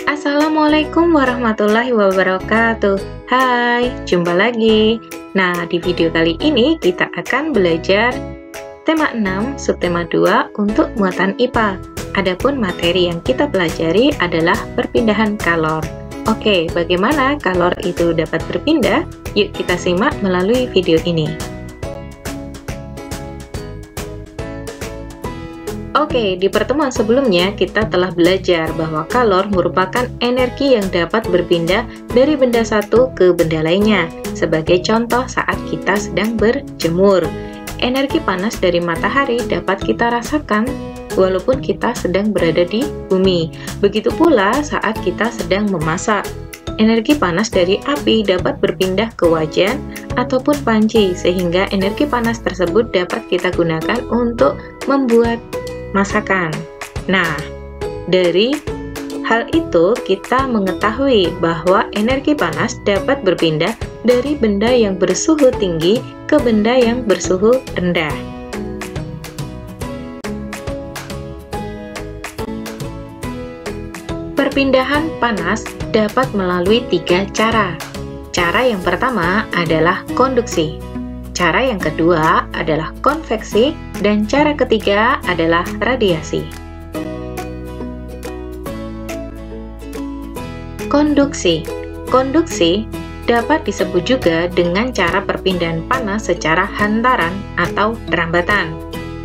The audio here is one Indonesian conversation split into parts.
Assalamualaikum warahmatullahi wabarakatuh. Hai, jumpa lagi. Nah, di video kali ini kita akan belajar tema 6, subtema 2 untuk muatan IPA. Adapun materi yang kita pelajari adalah perpindahan kalor. Oke, bagaimana kalor itu dapat berpindah? Yuk kita simak melalui video ini. Oke, di pertemuan sebelumnya kita telah belajar bahwa kalor merupakan energi yang dapat berpindah dari benda satu ke benda lainnya. Sebagai contoh saat kita sedang berjemur, energi panas dari matahari dapat kita rasakan walaupun kita sedang berada di bumi. Begitu pula saat kita sedang memasak. Energi panas dari api dapat berpindah ke wajan ataupun panci, sehingga energi panas tersebut dapat kita gunakan untuk membuat masakan. Nah, dari hal itu kita mengetahui bahwa energi panas dapat berpindah dari benda yang bersuhu tinggi ke benda yang bersuhu rendah. Perpindahan panas dapat melalui 3 cara. Cara yang pertama adalah konduksi. Cara yang kedua adalah konveksi, dan cara ketiga adalah radiasi. Konduksi. Konduksi dapat disebut juga dengan cara perpindahan panas secara hantaran atau rambatan.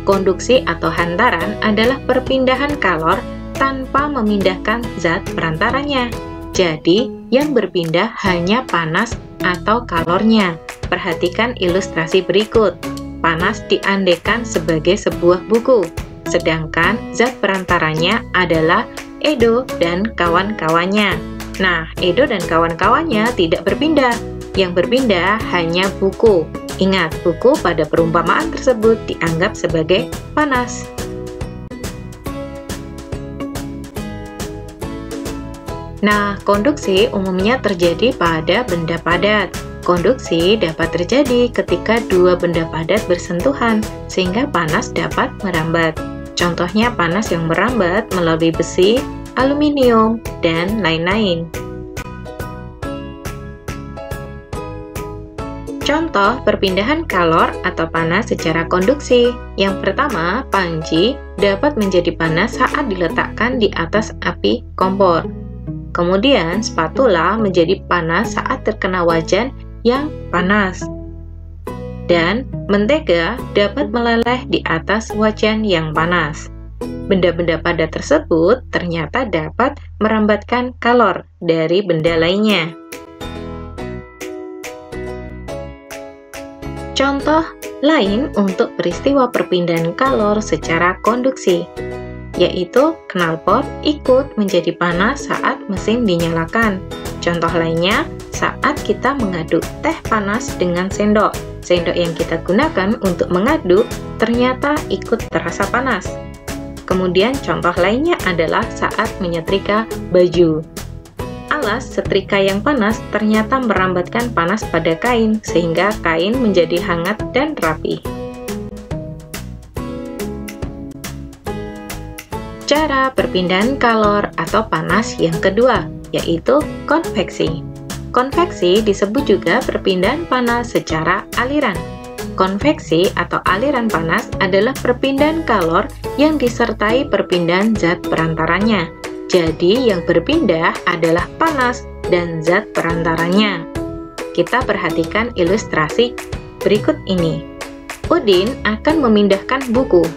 Konduksi atau hantaran adalah perpindahan kalor tanpa memindahkan zat perantaranya. Jadi, yang berpindah hanya panas atau kalornya. Perhatikan ilustrasi berikut. Panas diandekan sebagai sebuah buku, sedangkan zat perantaranya adalah Edo dan kawan-kawannya. Nah, Edo dan kawan-kawannya tidak berpindah. Yang berpindah hanya buku. Ingat, buku pada perumpamaan tersebut dianggap sebagai panas. Nah, konduksi umumnya terjadi pada benda padat. Konduksi dapat terjadi ketika dua benda padat bersentuhan, sehingga panas dapat merambat. Contohnya panas yang merambat melalui besi, aluminium, dan lain-lain. Contoh perpindahan kalor atau panas secara konduksi. Yang pertama, panci dapat menjadi panas saat diletakkan di atas api kompor. Kemudian, spatula menjadi panas saat terkena wajan yang panas. Dan mentega dapat meleleh di atas wajan yang panas. Benda-benda padat tersebut ternyata dapat merambatkan kalor dari benda lainnya. Contoh lain untuk peristiwa perpindahan kalor secara konduksi, yaitu knalpot ikut menjadi panas saat mesin dinyalakan. Contoh lainnya, saat kita mengaduk teh panas dengan sendok. Sendok yang kita gunakan untuk mengaduk ternyata ikut terasa panas. Kemudian contoh lainnya adalah saat menyetrika baju. Alas setrika yang panas ternyata merambatkan panas pada kain, sehingga kain menjadi hangat dan rapi. Cara perpindahan kalor atau panas yang kedua, yaitu konveksi. Konveksi disebut juga perpindahan panas secara aliran. Konveksi atau aliran panas adalah perpindahan kalor yang disertai perpindahan zat perantaranya. Jadi, yang berpindah adalah panas dan zat perantaranya. Kita perhatikan ilustrasi berikut ini. Udin akan memindahkan buku.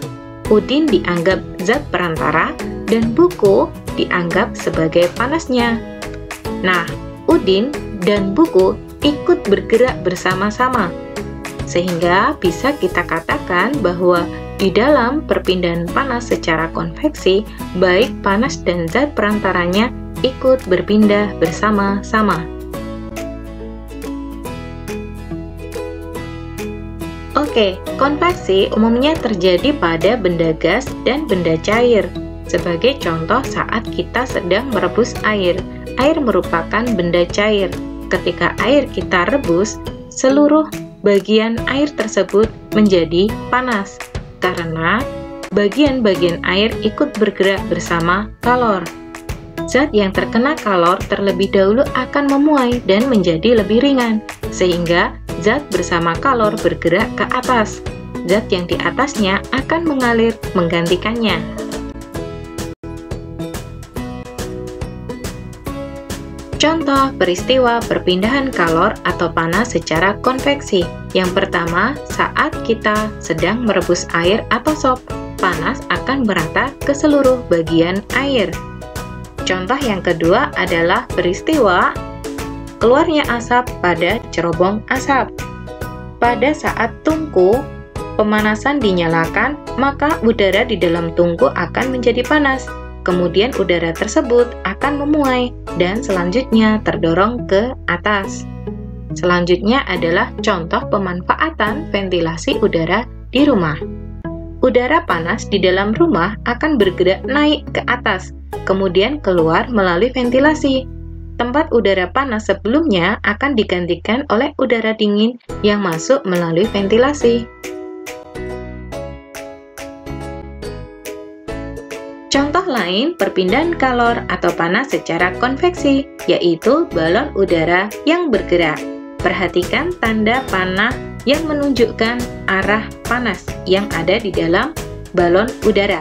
Udin dianggap zat perantara dan buku dianggap sebagai panasnya. Nah, Udin dan buku ikut bergerak bersama-sama, sehingga bisa kita katakan bahwa di dalam perpindahan panas secara konveksi, baik panas dan zat perantaranya ikut berpindah bersama-sama. Oke, konveksi umumnya terjadi pada benda gas dan benda cair. Sebagai contoh saat kita sedang merebus air. Air merupakan benda cair. Ketika air kita rebus, seluruh bagian air tersebut menjadi panas karena bagian-bagian air ikut bergerak bersama kalor. zat yang terkena kalor terlebih dahulu akan memuai dan menjadi lebih ringan, sehingga zat bersama kalor bergerak ke atas. Zat yang di atasnya akan mengalir menggantikannya. Contoh peristiwa perpindahan kalor atau panas secara konveksi. Yang pertama, saat kita sedang merebus air atau sop, panas akan merata ke seluruh bagian air. Contoh yang kedua adalah peristiwa keluarnya asap pada cerobong asap. Pada saat tungku pemanasan dinyalakan, maka udara di dalam tungku akan menjadi panas. Kemudian udara tersebut akan memuai dan selanjutnya terdorong ke atas. Selanjutnya adalah contoh pemanfaatan ventilasi udara di rumah. Udara panas di dalam rumah akan bergerak naik ke atas, kemudian keluar melalui ventilasi. Tempat udara panas sebelumnya akan digantikan oleh udara dingin yang masuk melalui ventilasi. Contoh lain perpindahan kalor atau panas secara konveksi, yaitu balon udara yang bergerak. Perhatikan tanda panah yang menunjukkan arah panas yang ada di dalam balon udara.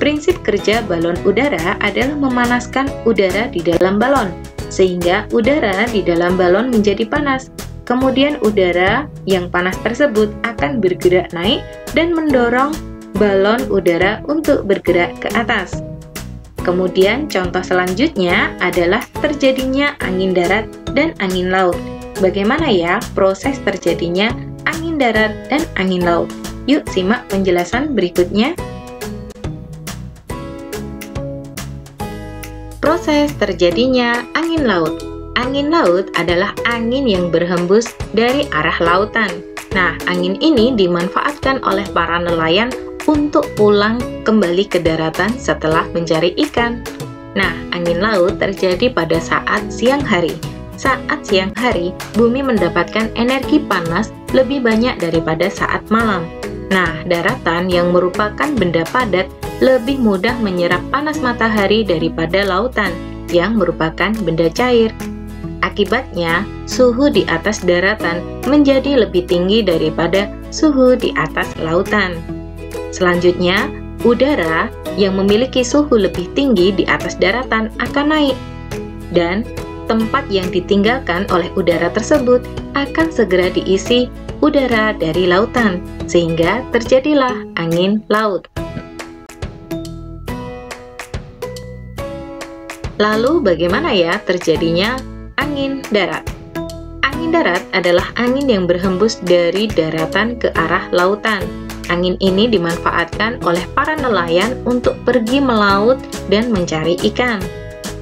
Prinsip kerja balon udara adalah memanaskan udara di dalam balon, sehingga udara di dalam balon menjadi panas. Kemudian udara yang panas tersebut akan bergerak naik dan mendorong balon udara untuk bergerak ke atas. Kemudian contoh selanjutnya adalah terjadinya angin darat dan angin laut. Bagaimana ya proses terjadinya angin darat dan angin laut? Yuk simak penjelasan berikutnya. Proses terjadinya angin laut. Angin laut adalah angin yang berhembus dari arah lautan. Nah, angin ini dimanfaatkan oleh para nelayan untuk pulang kembali ke daratan setelah mencari ikan. Nah, angin laut terjadi pada saat siang hari. Saat siang hari, bumi mendapatkan energi panas lebih banyak daripada saat malam. Nah, daratan yang merupakan benda padat lebih mudah menyerap panas matahari daripada lautan yang merupakan benda cair. Akibatnya, suhu di atas daratan menjadi lebih tinggi daripada suhu di atas lautan. Selanjutnya, udara yang memiliki suhu lebih tinggi di atas daratan akan naik, dan tempat yang ditinggalkan oleh udara tersebut akan segera diisi udara dari lautan, sehingga terjadilah angin laut. Lalu bagaimana ya terjadinya angin darat? Angin darat adalah angin yang berhembus dari daratan ke arah lautan. Angin ini dimanfaatkan oleh para nelayan untuk pergi melaut dan mencari ikan.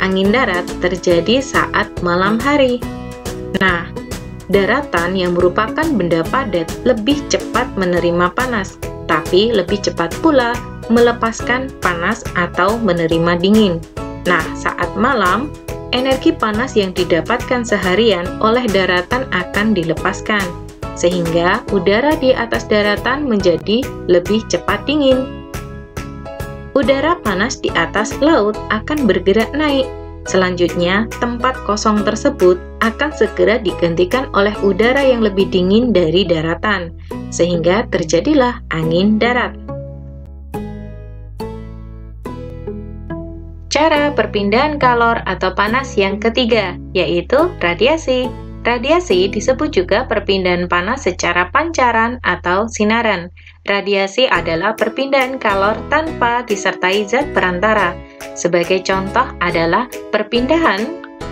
Angin darat terjadi saat malam hari. Nah, daratan yang merupakan benda padat lebih cepat menerima panas, tapi lebih cepat pula melepaskan panas atau menerima dingin. Nah, saat malam, energi panas yang didapatkan seharian oleh daratan akan dilepaskan, sehingga udara di atas daratan menjadi lebih cepat dingin. Udara panas di atas laut akan bergerak naik. Selanjutnya, tempat kosong tersebut akan segera digantikan oleh udara yang lebih dingin dari daratan, sehingga terjadilah angin darat. Cara perpindahan kalor atau panas yang ketiga, yaitu radiasi. Radiasi disebut juga perpindahan panas secara pancaran atau sinaran. Radiasi adalah perpindahan kalor tanpa disertai zat perantara. Sebagai contoh adalah perpindahan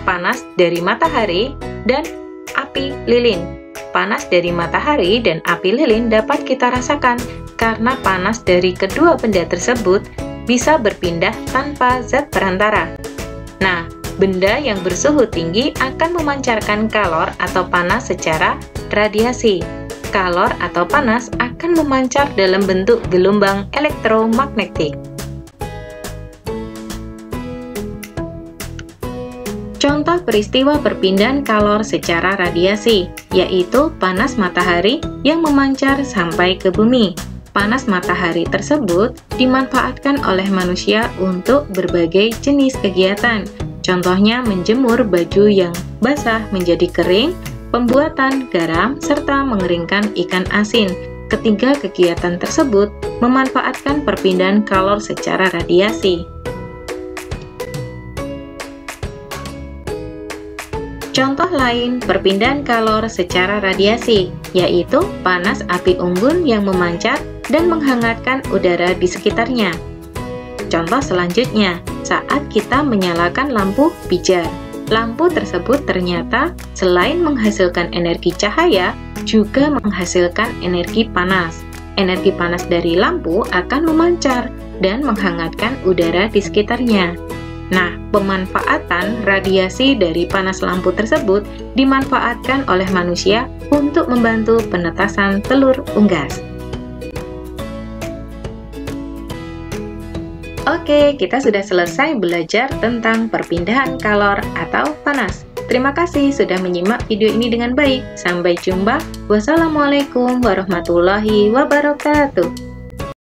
panas dari matahari dan api lilin. Panas dari matahari dan api lilin dapat kita rasakan karena panas dari kedua benda tersebut bisa berpindah tanpa zat perantara. Nah, benda yang bersuhu tinggi akan memancarkan kalor atau panas secara radiasi. Kalor atau panas akan memancar dalam bentuk gelombang elektromagnetik. Contoh peristiwa perpindahan kalor secara radiasi, yaitu panas matahari yang memancar sampai ke bumi. panas matahari tersebut dimanfaatkan oleh manusia untuk berbagai jenis kegiatan. Contohnya menjemur baju yang basah menjadi kering, pembuatan garam, serta mengeringkan ikan asin. Ketiga kegiatan tersebut memanfaatkan perpindahan kalor secara radiasi. Contoh lain perpindahan kalor secara radiasi, yaitu panas api unggun yang memancar dan menghangatkan udara di sekitarnya. Contoh selanjutnya, saat kita menyalakan lampu pijar. Lampu tersebut ternyata selain menghasilkan energi cahaya, juga menghasilkan energi panas. Energi panas dari lampu akan memancar dan menghangatkan udara di sekitarnya. Nah, pemanfaatan radiasi dari panas lampu tersebut dimanfaatkan oleh manusia untuk membantu penetasan telur unggas. Oke, kita sudah selesai belajar tentang perpindahan kalor atau panas. Terima kasih sudah menyimak video ini dengan baik. Sampai jumpa. Wassalamualaikum warahmatullahi wabarakatuh.